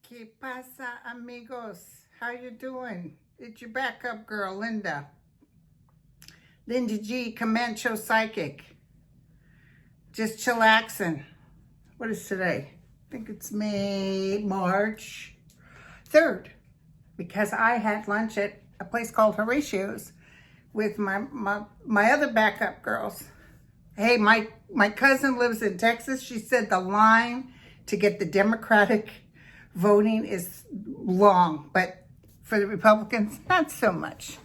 ¿Qué pasa, amigos? How you doing? It's your backup girl, Linda. Linda G, Comanche Psychic. Just chillaxing. What is today? I think it's March 3rd. Because I had lunch at a place called Horatio's with my other backup girls. Hey, my cousin lives in Texas. She said the line to get the Democratic voting is long, but for the Republicans, not so much.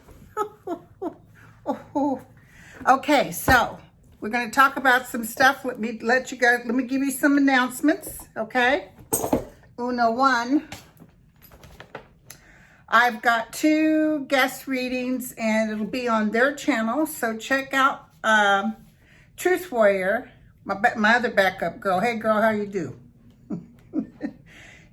Okay, so we're going to talk about some stuff. Let me give you some announcements, okay? One, I've got 2 guest readings, and it'll be on their channel, so check out Truth Warrior, my other backup girl. Hey, girl, how you do?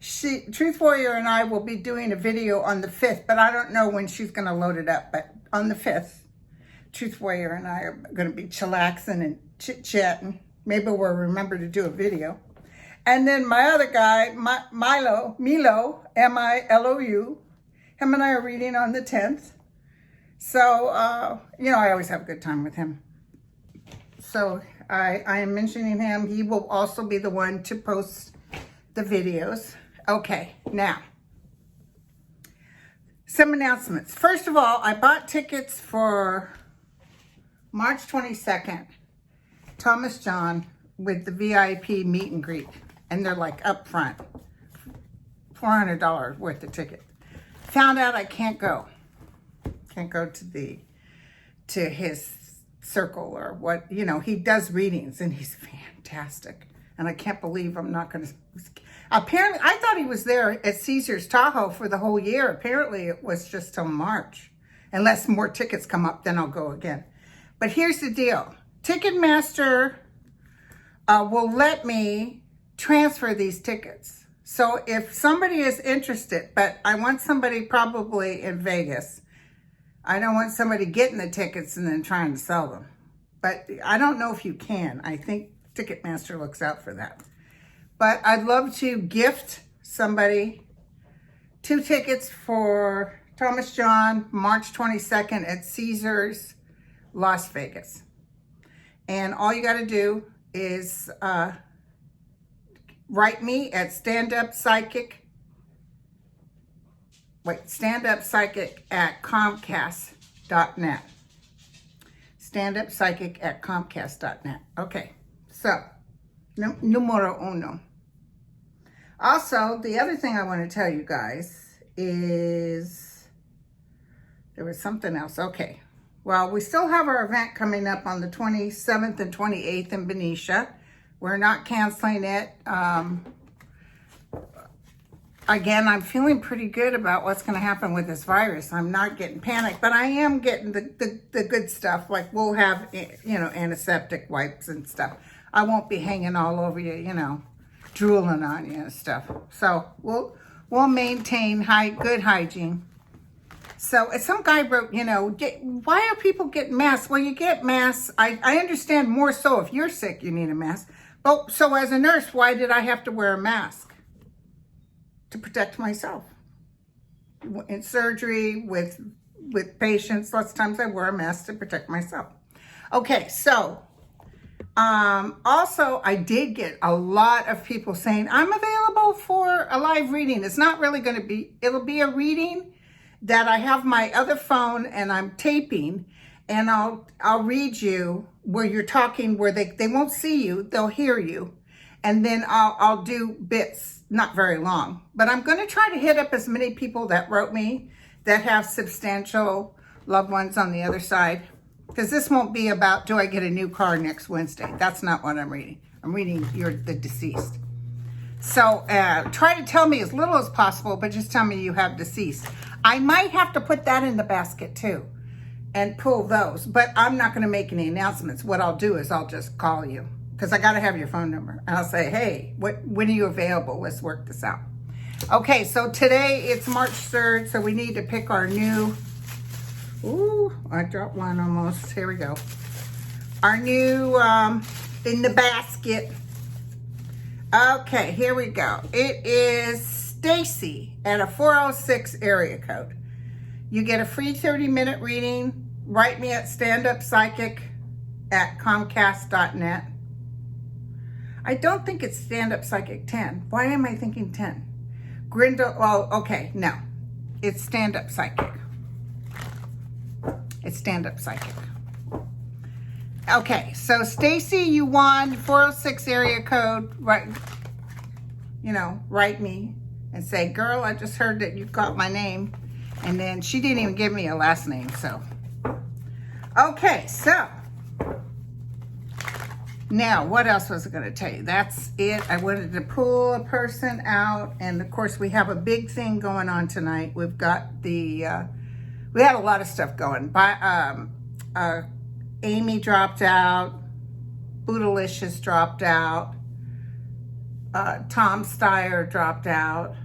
Truth Warrior and I will be doing a video on the 5th, but I don't know when she's going to load it up. But on the 5th, Truth Warrior and I are going to be chillaxing and chit-chatting. Maybe we'll remember to do a video. And then my other guy, Milo, M-I-L-O-U, him and I are reading on the 10th. So, I always have a good time with him. So I am mentioning him. He will also be the one to post the videos. Okay, now, some announcements. First of all, I bought tickets for March 22nd, Thomas John, with the VIP meet and greet. And they're like up front, $400 worth of ticket. Found out I can't go. Can't go to his circle or what, he does readings and he's fantastic. And I can't believe I'm not going to. Apparently, I thought he was there at Caesar's Tahoe for the whole year. Apparently, it was just till March. Unless more tickets come up, then I'll go again. But here's the deal. Ticketmaster will let me transfer these tickets. So if somebody is interested, but I want somebody probably in Vegas. I don't want somebody getting the tickets and then trying to sell them. But I don't know if you can. I think Ticketmaster looks out for that. But I'd love to gift somebody 2 tickets for Thomas John, March 22nd at Caesars, Las Vegas. And all you got to do is write me at standuppsychic at Comcast.net. Standuppsychic at Comcast.net. Okay, so numero uno. Also, the other thing I want to tell you guys is there was something else. Okay, well, we still have our event coming up on the 27th and 28th in Benicia. We're not canceling it. Again, I'm feeling pretty good about what's going to happen with this virus. I'm not getting panicked, but I am getting the good stuff. Like we'll have, antiseptic wipes and stuff. I won't be hanging all over you, drooling on you and stuff. So we'll maintain good hygiene. So some guy wrote, why are people getting masks? Well, you get masks. I understand more so if you're sick, you need a mask. But so as a nurse, why did I have to wear a mask? To protect myself. In surgery with patients, lots of times I wear a mask to protect myself. Okay, so also I did get a lot of people saying I'm available for a live reading. It's not really going to be, it'll be a reading that I have my other phone and I'm taping, and I'll read you where you're talking, where they won't see you, they'll hear you. And then I'll do bits, not very long. But I'm going to try to hit up as many people that wrote me that have substantial loved ones on the other side. Because this won't be about, do I get a new car next Wednesday? That's not what I'm reading. I'm reading the deceased. So try to tell me as little as possible, but just tell me you have deceased. I might have to put that in the basket too and pull those, but I'm not going to make any announcements. What I'll do is I'll just call you because I got to have your phone number. And I'll say, hey, when are you available? Let's work this out. Okay, so today it's March 3rd, so we need to pick our new, ooh, I dropped one almost. Here we go. Our new in the basket. Okay, here we go. It is Stacy at a 406 area code. You get a free 30-minute reading. Write me at standuppsychic@comcast.net. I don't think it's standuppsychic 10. Why am I thinking 10? Grindel, well, okay, no. It's Stand Up Psychic. It's Stand Up Psychic. Okay, so Stacy, you won 406 area code. Write me and say, girl, I just heard that you got my name. And then she didn't even give me a last name, so. Okay, so. Now, what else was I going to tell you? That's it. I wanted to pull a person out. And, of course, we have a big thing going on tonight. We've got we had a lot of stuff going. Amy dropped out. Bootylicious dropped out. Tom Steyer dropped out.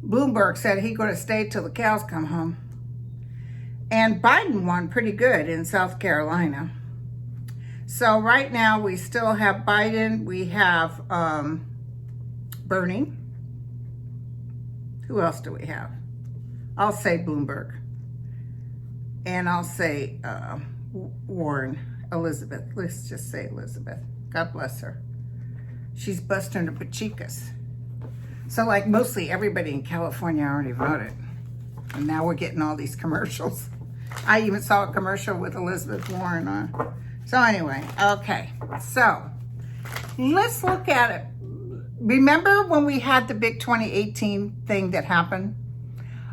Bloomberg said he's going to stay till the cows come home. And Biden won pretty good in South Carolina. So right now we still have Biden. We have Bernie. Who else do we have? I'll say Bloomberg. And I'll say Warren. Elizabeth. Let's just say Elizabeth. God bless her. She's busting her pachikas. So like mostly everybody in California already voted. And now we're getting all these commercials. I even saw a commercial with Elizabeth Warren on. So anyway, okay. So let's look at it. Remember when we had the big 2018 thing that happened?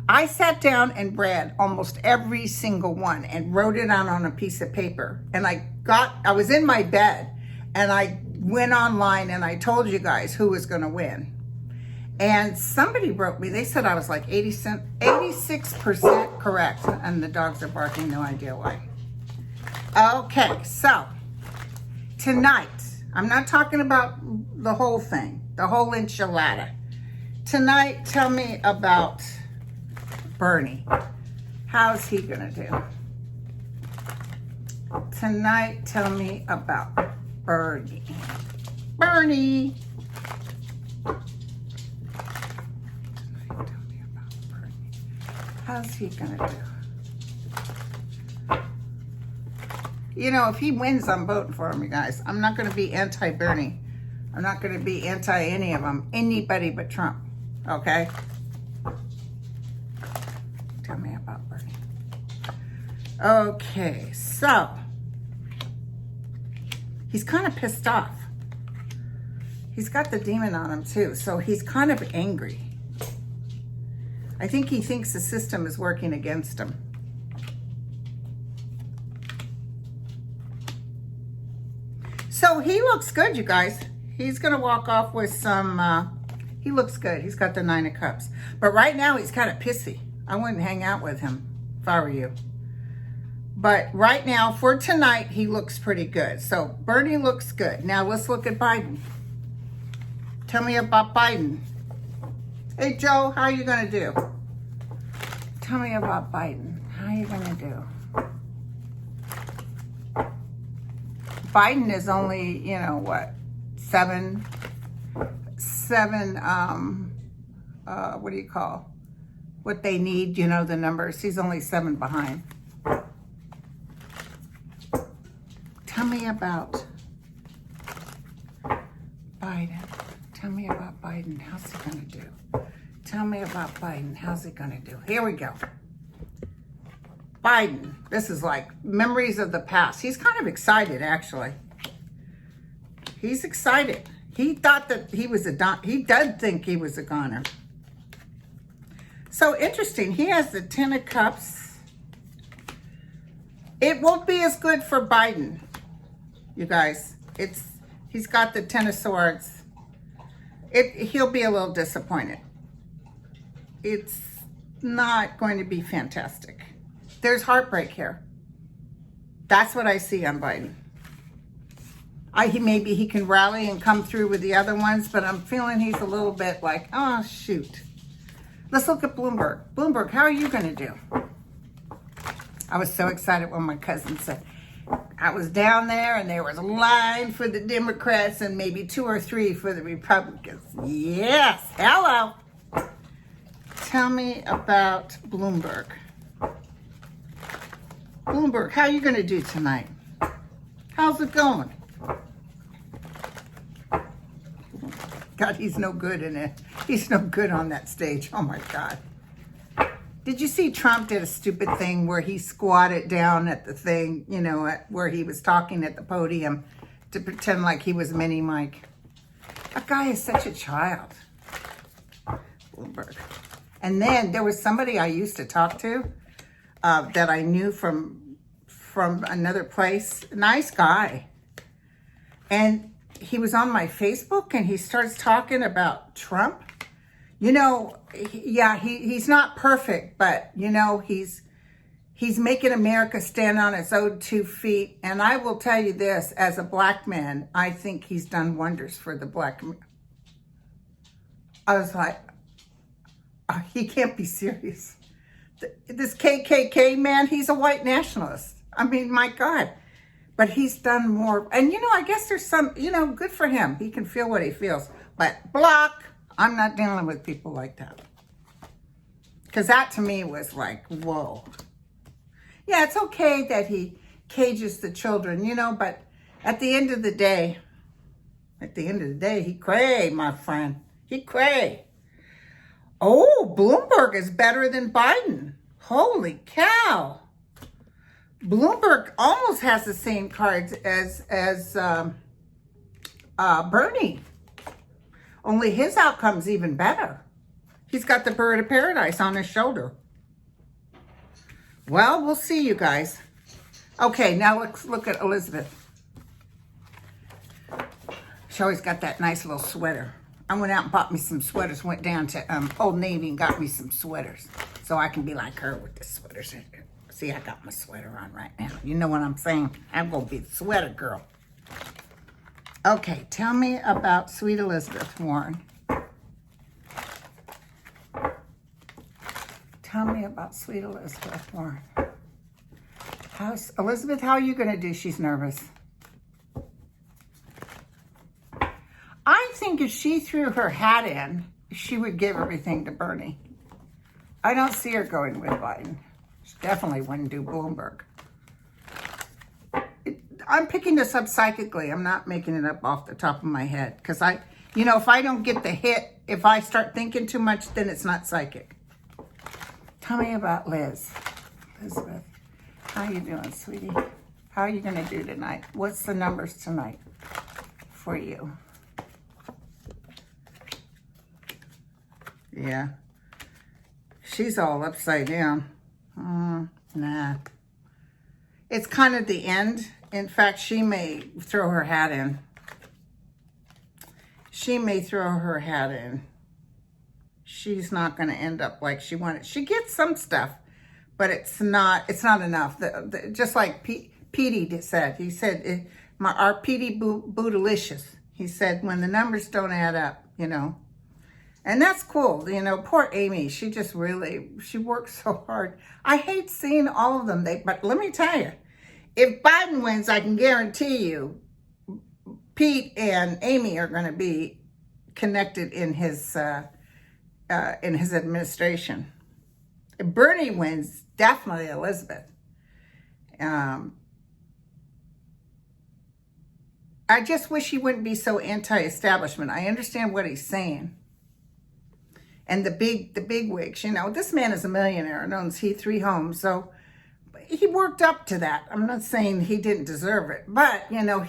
I sat down and read almost every single one and wrote it out on a piece of paper. And I was in my bed and I went online and I told you guys who was going to win. And somebody wrote me, they said I was like 86% correct. And the dogs are barking, no idea why. Okay, so tonight, I'm not talking about the whole thing, the whole enchilada. Tonight, tell me about Bernie. How's he gonna do? Tonight, tell me about Bernie. Bernie. How's he gonna do? You know, if he wins, I'm voting for him, you guys. I'm not gonna be anti-Bernie. I'm not gonna be anti any of them. Anybody but Trump, okay? Tell me about Bernie. Okay, so. He's kind of pissed off. He's got the demon on him too, so he's kind of angry. I think he thinks the system is working against him. So he looks good, you guys. He's going to walk off with some, he looks good. He's got the 9 of Cups. But right now he's kind of pissy. I wouldn't hang out with him if I were you. But right now, for tonight, he looks pretty good. So Bernie looks good. Now let's look at Biden. Tell me about Biden. Hey, Joe, how are you going to do? Tell me about Biden. How are you going to do? Biden is only, you know, what? Seven, what do you call? What they need, you know, the numbers. He's only 7 behind. Tell me about Biden. Tell me about Biden. How's he going to do? Tell me about Biden. How's he going to do? Here we go. Biden. This is like memories of the past. He's kind of excited, actually. He's excited. He thought that he was he does think he was a goner. So interesting. He has the 10 of Cups. It won't be as good for Biden. you guys. He's got the Ten of Swords. He'll be a little disappointed. It's not going to be fantastic. There's heartbreak here. That's what I see on Biden. Maybe he can rally and come through with the other ones, but I'm feeling he's a little bit like, oh, shoot. Let's look at Bloomberg. Bloomberg, how are you going to do? I was so excited when my cousin said, I was down there and there was a line for the Democrats and maybe 2 or 3 for the Republicans. Yes, hello. Tell me about Bloomberg. Bloomberg, how are you going to do tonight? How's it going? God, he's no good in it. He's no good on that stage. Oh my God. Did you see Trump did a stupid thing where he squatted down at the thing, you know, where he was talking at the podium to pretend like he was Mini Mike? That guy is such a child. Bloomberg. And then there was somebody I used to talk to that I knew from another place. Nice guy. And he was on my Facebook and he starts talking about Trump. You know, he's not perfect, but, you know, he's making America stand on its own 2 feet. And I will tell you this, as a black man, I think he's done wonders for the black man. I was like, oh, he can't be serious. This KKK man, he's a white nationalist. I mean, my God. But he's done more. And, you know, I guess there's some, you know, good for him. He can feel what he feels. But block. I'm not dealing with people like that. Because that to me was like, whoa. Yeah, it's okay that he cages the children, you know, but at the end of the day, he cray, my friend. He cray. Oh, Bloomberg is better than Biden. Holy cow. Bloomberg almost has the same cards as Bernie. Only his outcome's even better. He's got the bird of paradise on his shoulder. Well, we'll see, you guys. Okay, now let's look at Elizabeth. She always got that nice little sweater. I went out and bought me some sweaters. Went down to Old Navy and got me some sweaters. So I can be like her with the sweaters. See, I got my sweater on right now. You know what I'm saying? I'm going to be the sweater girl. Okay, tell me about sweet Elizabeth Warren. Tell me about sweet Elizabeth Warren. Elizabeth, how are you going to do? She's nervous. I think if she threw her hat in, she would give everything to Bernie. I don't see her going with Biden. She definitely wouldn't do Bloomberg. I'm picking this up psychically. I'm not making it up off the top of my head. Because if I don't get the hit, if I start thinking too much, then it's not psychic. Tell me about Liz. Elizabeth, how you doing, sweetie? How are you going to do tonight? What's the numbers tonight for you? Yeah. She's all upside down. Nah. It's kind of the end. In fact, she may throw her hat in. She may throw her hat in. She's not going to end up like she wanted. She gets some stuff, but it's not enough. Just like Petey said. He said, our Petey bootylicious. He said, when the numbers don't add up, you know. And that's cool. You know, poor Amy, she works so hard. I hate seeing all of them. But let me tell you, if Biden wins, I can guarantee you, Pete and Amy are going to be connected in his administration. If Bernie wins, definitely Elizabeth. I just wish he wouldn't be so anti-establishment. I understand what he's saying. And the big wigs, you know, this man is a millionaire and owns 3 homes, so he worked up to that. I'm not saying he didn't deserve it, but you know,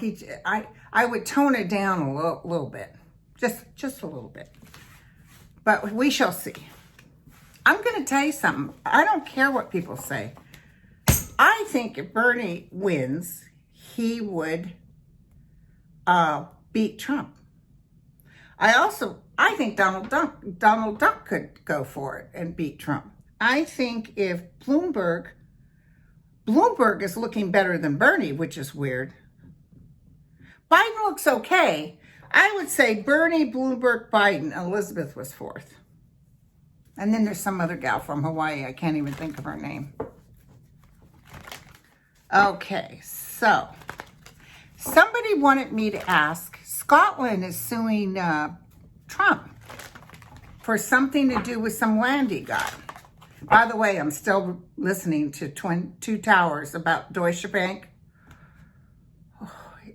I would tone it down a little bit, just a little bit. But we shall see. I'm going to tell you something. I don't care what people say. I think if Bernie wins, he would beat Trump. I think Donald Duck could go for it and beat Trump. I think if Bloomberg is looking better than Bernie, which is weird. Biden looks okay. I would say Bernie, Bloomberg, Biden. Elizabeth was fourth. And then there's some other gal from Hawaii. I can't even think of her name. Okay, so somebody wanted me to ask, Scotland is suing Trump for something to do with some land he got. By the way, I'm still listening to Two Towers about Deutsche Bank.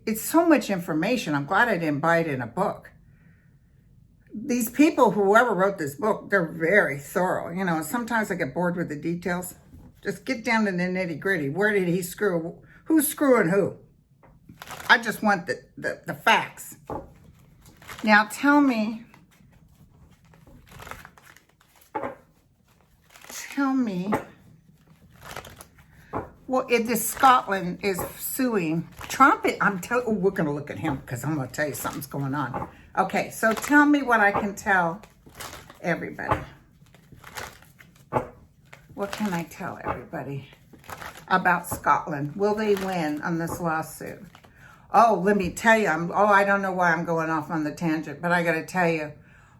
It's so much information. I'm glad I didn't buy it in a book. These people, whoever wrote this book, they're very thorough. You know, sometimes I get bored with the details. Just get down to the nitty gritty. Where did he screw? Who's screwing who? I just want the facts. Now tell me, well, if this Scotland is suing Trump, we're going to look at him because I'm going to tell you something's going on. Okay, so tell me what I can tell everybody. What can I tell everybody about Scotland? Will they win on this lawsuit? Oh, let me tell you, I don't know why I'm going off on the tangent, but I got to tell you,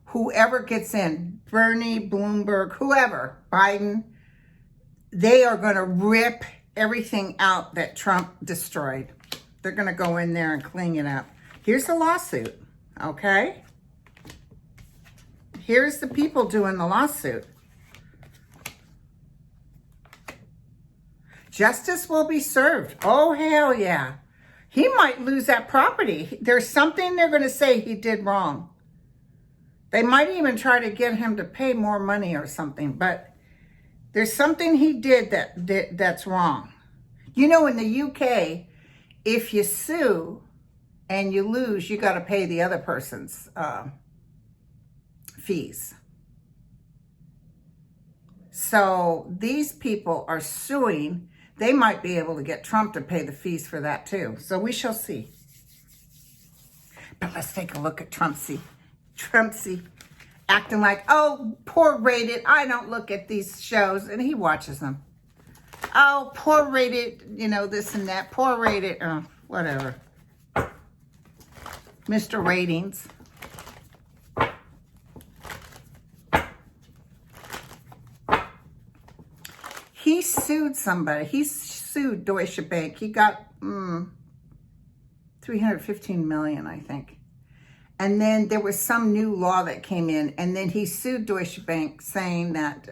whoever gets in, Bernie, Bloomberg, whoever, Biden, they are going to rip everything out that Trump destroyed. They're going to go in there and clean it up. Here's the lawsuit, okay? Here's the people doing the lawsuit. Justice will be served. Oh, hell yeah. He might lose that property. There's something they're going to say he did wrong. They might even try to get him to pay more money or something, but there's something he did that's wrong. You know, in the UK, if you sue and you lose, you got to pay the other person's fees. So these people are suing. They might be able to get Trump to pay the fees for that too. So we shall see. But let's take a look at Trumpsy acting like, oh, poor rated. I don't look at these shows, and he watches them. Oh, poor rated, you know, this and that. Poor rated, whatever. Mr. Ratings. He sued somebody. He sued Deutsche Bank. He got $315 million, I think. And then there was some new law that came in, and then he sued Deutsche Bank saying that,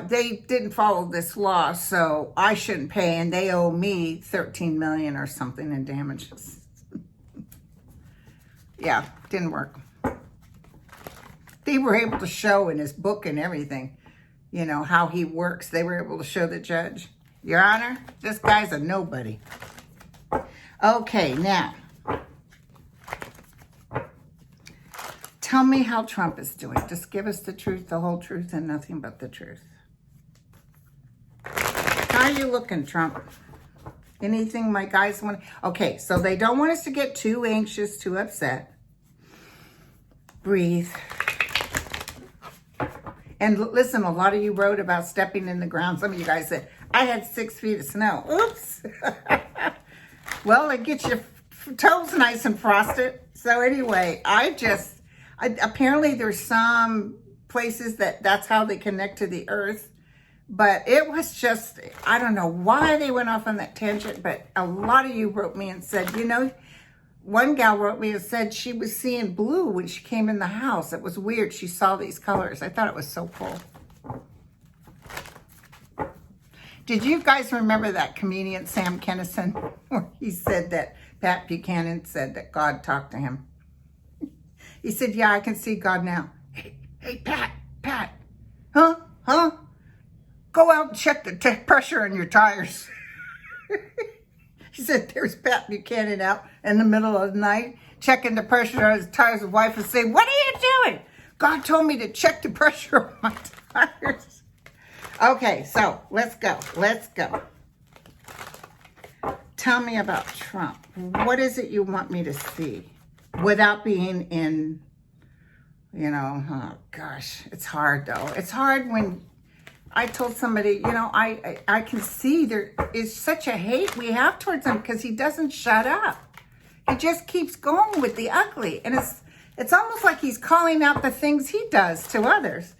they didn't follow this law, so I shouldn't pay, and they owe me $13 million or something in damages. Yeah, didn't work. They were able to show in his book and everything, you know, how he works. They were able to show the judge, Your Honor, this guy's a nobody. Okay, now, tell me how Trump is doing. Just give us the truth, the whole truth, and nothing but the truth. How are you looking, Trump? Anything my guys want? Okay, so they don't want us to get too anxious, too upset. Breathe. And listen, a lot of you wrote about stepping in the ground. Some of you guys said, I had 6 feet of snow. Oops. Well, it gets your toes nice and frosted. So anyway, apparently there's some places that's how they connect to the earth. But it was just, I don't know why they went off on that tangent, but a lot of you wrote me and said, you know, one gal wrote me and said she was seeing blue when she came in the house. It was weird. She saw these colors. I thought it was so cool. Did you guys remember that comedian Sam Kinison, where he said that Pat Buchanan said that God talked to him? He said, yeah, I can see God now. Hey, Pat, huh? Go out and check the pressure on your tires. He said, there's Pat Buchanan out in the middle of the night, checking the pressure on his tires. His wife would say, what are you doing? God told me to check the pressure on my tires. Okay, so let's go. tell me about Trump. What is it you want me to see without being in, oh gosh, it's hard though. It's hard when I told somebody, I can see there is such a hate we have towards him because he doesn't shut up. He just keeps going with the ugly. And it's almost like he's calling out the things he does to others.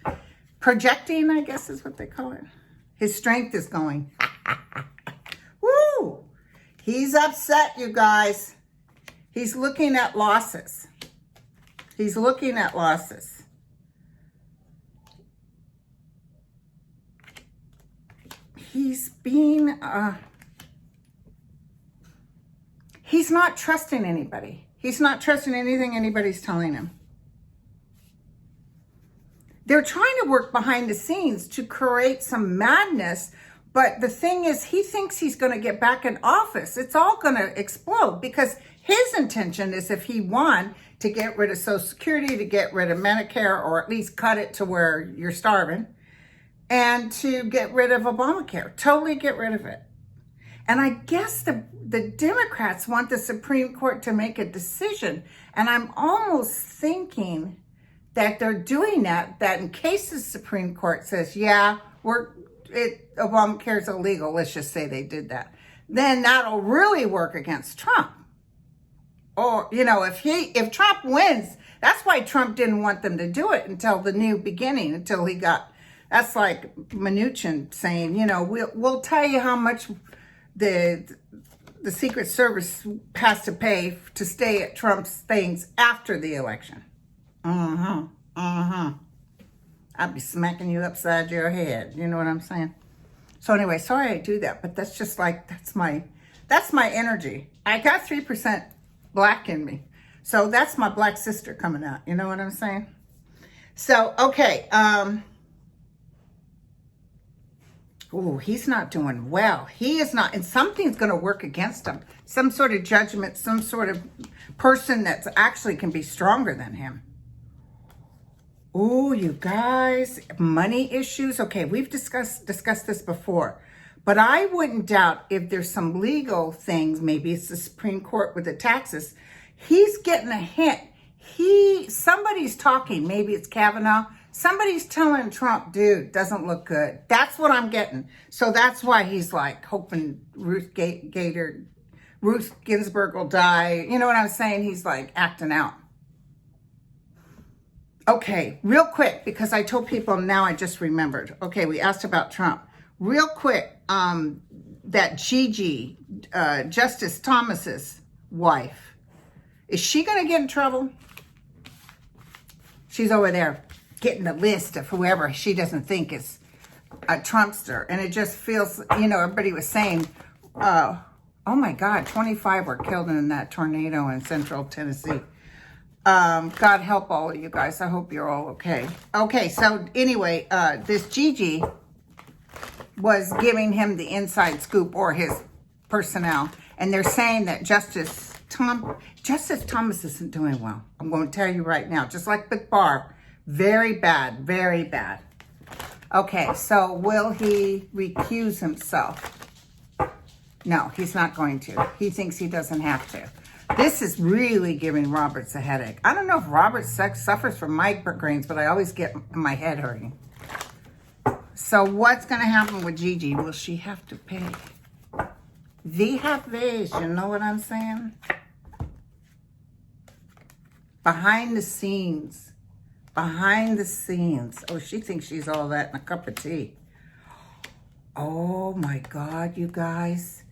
Projecting, I guess is what they call it. His strength is going. Woo! He's upset, you guys. He's looking at losses. He's looking at losses. He's being, he's not trusting anybody. He's not trusting anything anybody's telling him. They're trying to work behind the scenes to create some madness, but the thing is, he thinks he's going to get back in office. It's all going to explode because his intention is, if he won, to get rid of Social Security, to get rid of Medicare, or at least cut it to where you're starving, and to get rid of Obamacare, totally get rid of it. And I guess the Democrats want the Supreme Court to make a decision. And I'm almost thinking that they're doing that in case the Supreme Court says, yeah, Obamacare is illegal, let's just say they did that, then that'll really work against Trump. Or, if Trump wins, that's why Trump didn't want them to do it until the new beginning, until he got, that's like Mnuchin saying, we'll tell you how much the Secret Service has to pay to stay at Trump's things after the election. I'll be smacking you upside your head. You know what I'm saying? So anyway, sorry I do that, but that's just like, that's my energy. I got 3% black in me. So that's my black sister coming out. You know what I'm saying? So, okay. He's not doing well. He is not, and something's going to work against him. Some sort of judgment, some sort of person that's actually can be stronger than him. Oh, you guys, money issues. Okay, we've discussed this before, but I wouldn't doubt if there's some legal things. Maybe it's the Supreme Court with the taxes. He's getting a hint. Somebody's talking. Maybe it's Kavanaugh. Somebody's telling Trump, dude, doesn't look good. That's what I'm getting. So that's why he's like hoping Ruth Ginsburg will die. You know what I'm saying? He's like acting out. Okay, real quick, because I told people, now I just remembered. Okay, we asked about Trump. Real quick, that Gigi, Justice Thomas's wife, is she going to get in trouble? She's over there getting a list of whoever she doesn't think is a Trumpster. And it just feels, everybody was saying, oh my God, 25 were killed in that tornado in central Tennessee. God help all of you guys. I hope you're all okay. Okay, so anyway, this Gigi was giving him the inside scoop, or his personnel. And they're saying that Justice Thomas isn't doing well. I'm going to tell you right now, just like with Barb. Very bad, very bad. Okay, so will he recuse himself? No, he's not going to. He thinks he doesn't have to. This is really giving Roberts a headache. I don't know if Roberts suffers from migraines, but I always get my head hurting. So what's going to happen with Gigi? Will she have to pay? Wie hat vez, you know what I'm saying? Behind the scenes. Behind the scenes. Oh, she thinks she's all that in a cup of tea. Oh my God, you guys.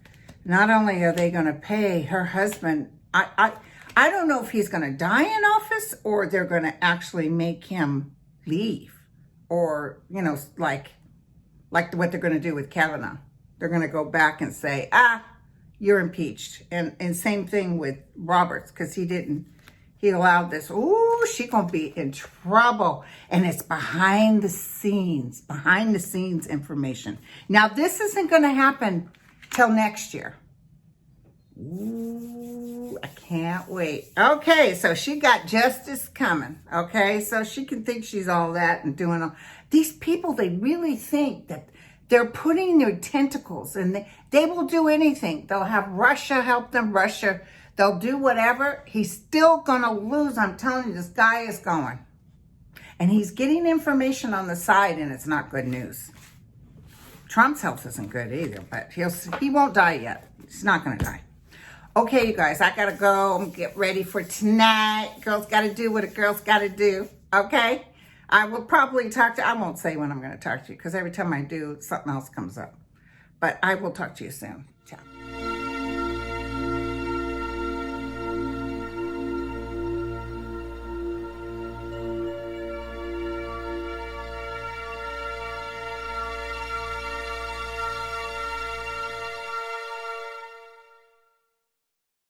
Not only are they going to pay her husband, I don't know if he's going to die in office or they're going to actually make him leave. Or, like what they're going to do with Kavanaugh. They're going to go back and say, you're impeached. And same thing with Roberts, because he allowed this. Ooh, she's going to be in trouble. And it's behind the scenes information. Now, this isn't going to happen till next year. Ooh, I can't wait. Okay, so she got justice coming. Okay, so she can think she's all that and doing all. These people, they really think that They're putting their tentacles and they will do anything. They'll have Russia help them. They'll do whatever. He's still going to lose. I'm telling you, this guy is going. And he's getting information on the side, and it's not good news. Trump's health isn't good either, but he won't die yet. He's not going to die. Okay, you guys, I got to go and get ready for tonight. Girls got to do what a girl's got to do, okay? I will probably I won't say when I'm going to talk to you, because every time I do, something else comes up. But I will talk to you soon.